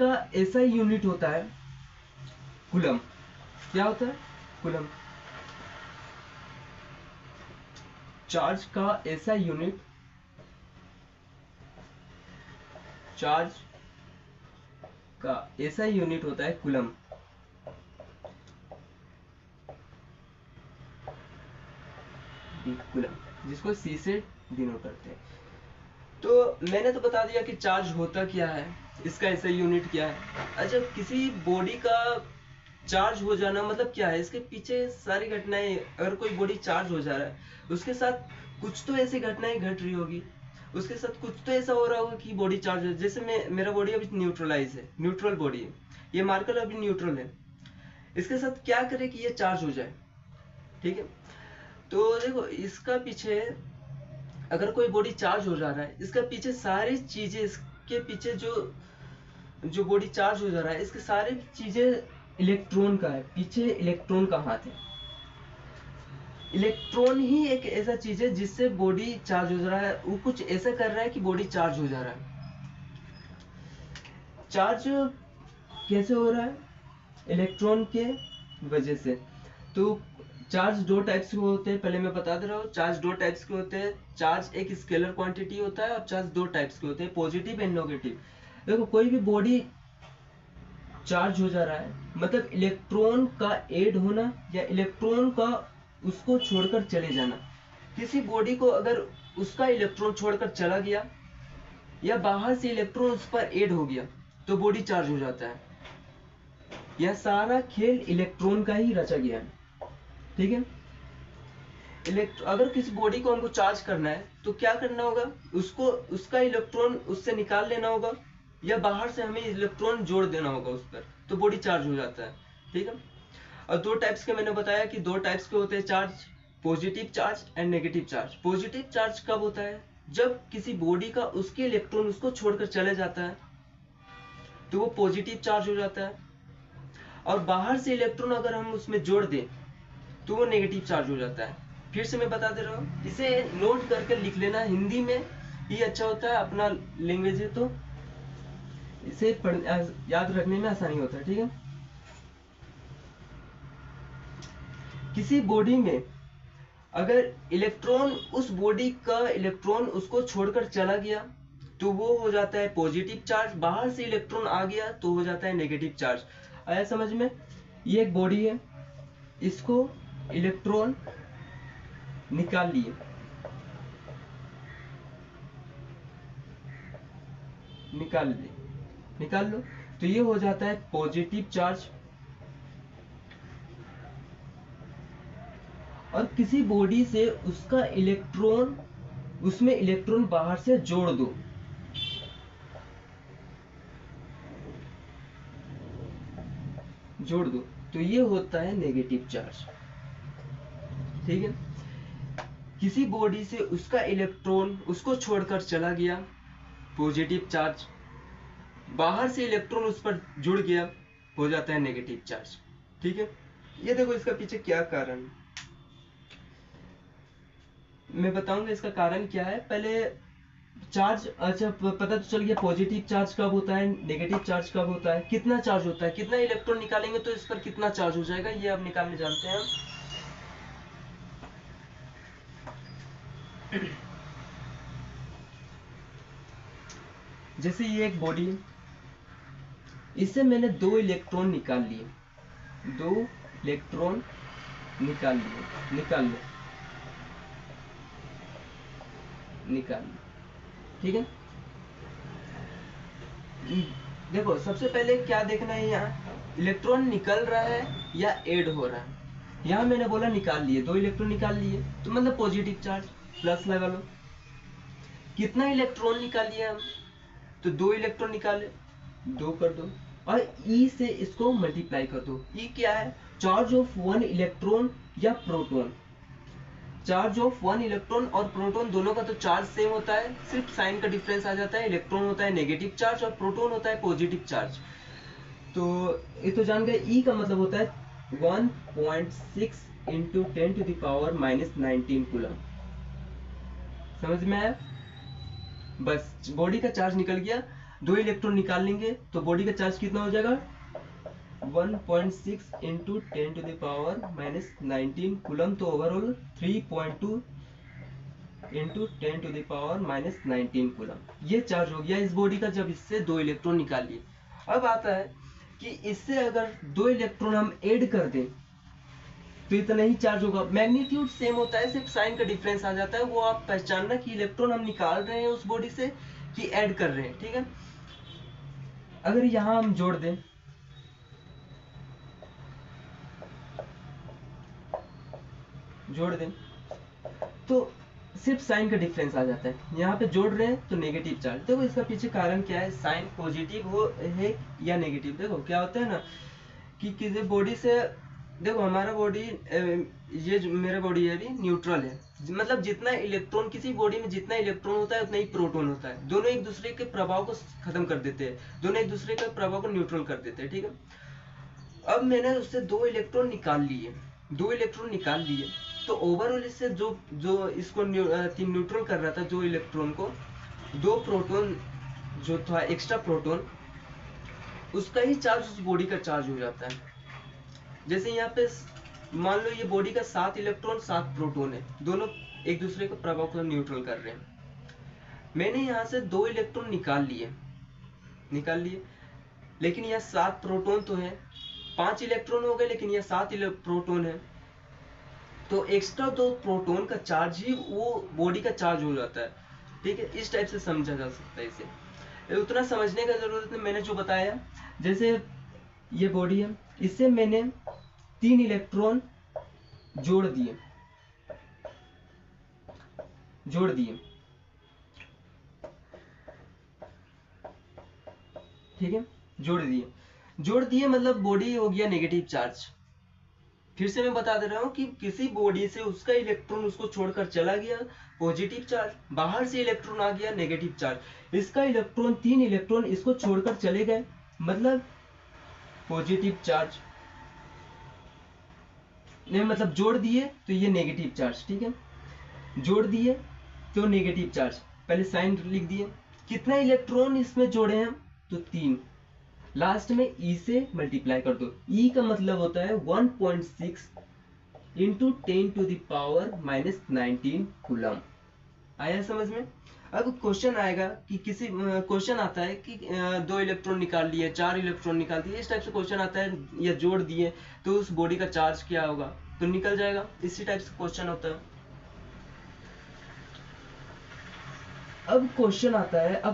का ऐसा यूनिट होता है कूलम। क्या होता है? कूलम। चार्ज का ऐसा यूनिट, चार्ज का ऐसा यूनिट होता है कूलम। कूलम, जिसको सी से डिनोट करते हैं। तो मैंने तो बता दिया कि चार्ज होता क्या है, इसका ऐसा यूनिट क्या है। अच्छा, किसी बॉडी का चार्ज हो जाना मतलब क्या है? इसके पीछे सारी घटनाएं, अगर कोई बॉडी चार्ज हो जा रहा है उसके साथ कुछ तो ऐसी घटनाएं घट रही होगी, उसके साथ कुछ तो ऐसा हो रहा होगा कि बॉडी चार्ज है। जैसे मेरा बॉडी अभी न्यूट्रलाइज है, न्यूट्रल बॉडी है, ये मार्कर अभी न्यूट्रल है, इसके साथ क्या करे कि ये चार्ज हो जाए। ठीक है, तो देखो इसका पीछे अगर कोई बॉडी चार्ज हो जा रहा है, इसका पीछे सारी चीजें, इसके पीछे जो बॉडी चार्ज हो जा रहा है, इसके सारी चीजें इलेक्ट्रॉन का है, पीछे इलेक्ट्रॉन का हाथ है। इलेक्ट्रॉन ही एक ऐसा चीज है जिससे बॉडी चार्ज हो रहा है, वो कुछ ऐसा कर रहा है कि बॉडी चार्ज हो जा रहा है। चार्ज कैसे हो रहा है? इलेक्ट्रॉन के वजह से। तो चार्ज दो टाइप्स के होते हैं, पहले मैं बता दे रहा हूँ। चार्ज दो टाइप्स के होते हैं। चार्ज एक स्केलर क्वांटिटी होता है और चार्ज दो टाइप्स के होते हैं, पॉजिटिव एंड नेगेटिव। देखो कोई भी बॉडी चार्ज हो जा रहा है मतलब इलेक्ट्रॉन का ऐड होना या इलेक्ट्रॉन का उसको छोड़कर चले जाना। किसी बॉडी को अगर उसका इलेक्ट्रॉन छोड़कर चला गया या बाहर से इलेक्ट्रॉन उस पर ऐड हो गया तो बॉडी चार्ज हो जाता है। यह सारा खेल इलेक्ट्रॉन का ही रचा गया है। ठीक है, अगर किसी बॉडी को हमको चार्ज करना है तो क्या करना होगा? उसको उसका इलेक्ट्रॉन उससे निकाल लेना होगा या बाहर से हमें इलेक्ट्रॉन जोड़ देना होगा उस पर, तो बॉडी चार्ज हो जाता है। ठीक है, और दो टाइप्स के मैंने बताया कि दो टाइप्स के होते हैं charge, positive charge and negative charge. Positive charge कब होता है? जब किसी बॉडी का उसके इलेक्ट्रॉन उसको छोड़कर चले जाता है तो वो पॉजिटिव चार्ज हो जाता है, और बाहर से इलेक्ट्रॉन अगर हम उसमें जोड़ दें तो वो नेगेटिव चार्ज हो जाता है। फिर से मैं बता दे रहा हूँ, इसे नोट करके लिख लेना, हिंदी में ही अच्छा होता है, अपना लैंग्वेज है तो इसे याद रखने में आसानी होता है। ठीक है, किसी बॉडी में अगर इलेक्ट्रॉन, उस बॉडी का इलेक्ट्रॉन उसको छोड़कर चला गया तो वो हो जाता है पॉजिटिव चार्ज, बाहर से इलेक्ट्रॉन आ गया तो हो जाता है नेगेटिव चार्ज। आया समझ में? ये एक बॉडी है, इसको इलेक्ट्रॉन निकाल लिए, निकाल लो तो ये हो जाता है पॉजिटिव चार्ज। और किसी बॉडी से उसका इलेक्ट्रॉन, उसमें इलेक्ट्रॉन बाहर से जोड़ दो, तो ये होता है नेगेटिव चार्ज। ठीक है, किसी बॉडी से उसका इलेक्ट्रॉन उसको छोड़कर चला गया, पॉजिटिव चार्ज, बाहर से इलेक्ट्रॉन उस पर जुड़ गया, हो जाता है नेगेटिव चार्ज। ठीक है, ये देखो इसका पीछे क्या कारण, मैं बताऊंगा इसका कारण क्या है। पहले चार्ज, अच्छा पता तो चल गया पॉजिटिव चार्ज कब होता है, नेगेटिव चार्ज कब होता है, कितना चार्ज होता है, कितना इलेक्ट्रॉन निकालेंगे तो इस पर कितना चार्ज हो जाएगा, ये अब निकालने जानते हैं हम। जैसे ये एक बॉडी है, इससे मैंने दो इलेक्ट्रॉन निकाल लिए, निकाल लो। ठीक है, देखो सबसे पहले क्या देखना है, यहाँ इलेक्ट्रॉन निकल रहा है या ऐड हो रहा है। यहाँ मैंने बोला निकाल लिए, दो इलेक्ट्रॉन निकाल लिए तो मतलब पॉजिटिव चार्ज, प्लस लगा लो। कितना इलेक्ट्रॉन निकाल लिया हम? तो दो इलेक्ट्रॉन निकाले, दो कर दो, और ई से इसको मल्टीप्लाई कर दो। ई क्या है? चार्ज ऑफ वन इलेक्ट्रॉन या proton. Charge of one electron और प्रोटॉन दोनों का तो चार्ज सेम होता है, सिर्फ साइन का डिफरेंस आ जाता है। इलेक्ट्रॉन होता है नेगेटिव चार्ज और प्रोटॉन होता है पॉजिटिव चार्ज। तो ये तो जान गए, ई का मतलब होता है 1.6 इंटू 10⁻⁻19 कूलम। समझ में आया? बस बॉडी का चार्ज निकल गया। 2 इलेक्ट्रॉन निकाल लेंगे तो बॉडी का चार्ज कितना हो जाएगा 1.6 इंटू 10⁻⁻19 कूलम, तो ओवरऑल 3.2 इंटू 10⁻⁻19 कूलम ये चार्ज हो गया इस बॉडी का जब इससे 2 इलेक्ट्रॉन निकाल लिए। अब आता है कि इससे अगर 2 इलेक्ट्रॉन हम ऐड कर दें तो इतना ही चार्ज होगा। मैग्नीट्यूड सेम होता है, सिर्फ साइन का डिफरेंस आ जाता है, वो आप पहचानना कि इलेक्ट्रॉन हम निकाल रहे हैं उस बॉडी से कि ऐड कर रहे हैं, ठीक है। अगर यहां हम जोड़ दें तो सिर्फ साइन का डिफरेंस आ जाता है। यहाँ पे जोड़ रहे हैं तो नेगेटिव चार्ज। देखो इसका पीछे कारण क्या है, साइन पॉजिटिव हो है या नेगेटिव। देखो क्या होता है ना कि किसी बॉडी से, देखो हमारा बॉडी, ये जो मेरा बॉडी है अभी न्यूट्रल है, मतलब जितना इलेक्ट्रॉन, किसी बॉडी में जितना इलेक्ट्रॉन होता है उतना ही प्रोटॉन होता है। दोनों एक दूसरे के प्रभाव को खत्म कर देते हैं, दोनों एक दूसरे के प्रभाव को न्यूट्रल कर देते हैं, ठीक है। अब मैंने उससे 2 इलेक्ट्रॉन निकाल लिए, तो ओवरऑल इससे जो इसको न्यूट्रल कर रहा था, जो इलेक्ट्रॉन को, 2 प्रोटॉन जो था एक्स्ट्रा प्रोटॉन, उसका ही चार्ज उस बॉडी का चार्ज हो जाता है। जैसे यहाँ पे मान लो ये बॉडी का 7 इलेक्ट्रॉन 7 प्रोटॉन है, दोनों एक दूसरे के प्रभाव को न्यूट्रल कर रहे हैं। मैंने यहाँ से 2 इलेक्ट्रॉन निकाल लिए, लेकिन यहाँ 7 प्रोटॉन तो है, 5 इलेक्ट्रॉन हो गए, लेकिन यहाँ 7 प्रोटॉन है, तो एक्स्ट्रा 2 प्रोटॉन का चार्ज ही वो बॉडी का चार्ज हो जाता है, ठीक है। इस टाइप से समझा जा सकता है इसे, उतना समझने का जरूरत नहीं। मैंने जो बताया, जैसे ये बॉडी है, इससे मैंने 3 इलेक्ट्रॉन जोड़ दिए, ठीक है, जोड़ दिए मतलब बॉडी हो गया नेगेटिव चार्ज। फिर से मैं बता दे रहा हूं कि किसी बॉडी से उसका इलेक्ट्रॉन उसको छोड़कर चला गया, पॉजिटिव चार्ज, बाहर से इलेक्ट्रॉन आ गया, नेगेटिव चार्ज। इसका इलेक्ट्रॉन 3 इलेक्ट्रॉन इसको छोड़कर चले गए, मतलब पॉजिटिव चार्ज, नहीं मतलब जोड़ दिए तो ये नेगेटिव चार्ज, ठीक है, जोड़ दिए तो नेगेटिव चार्ज। पहले साइन लिख दिए, कितना इलेक्ट्रॉन इसमें जोड़े हैं तो 3, लास्ट में ई से मल्टीप्लाई कर दो। ई का मतलब होता है 1.6 इंटू 10⁻⁻19 कूलम। आया समझ में। अब क्वेश्चन आएगा कि किसी क्वेश्चन आता है कि 2 इलेक्ट्रॉन निकाल लिए, 4 इलेक्ट्रॉन निकाल दिए, इस टाइप से क्वेश्चन आता है, या जोड़ दिए तो उस बॉडी का चार्ज क्या होगा, तो निकल जाएगा। इसी टाइप से क्वेश्चन होता है। अब क्वेश्चन आता है, अब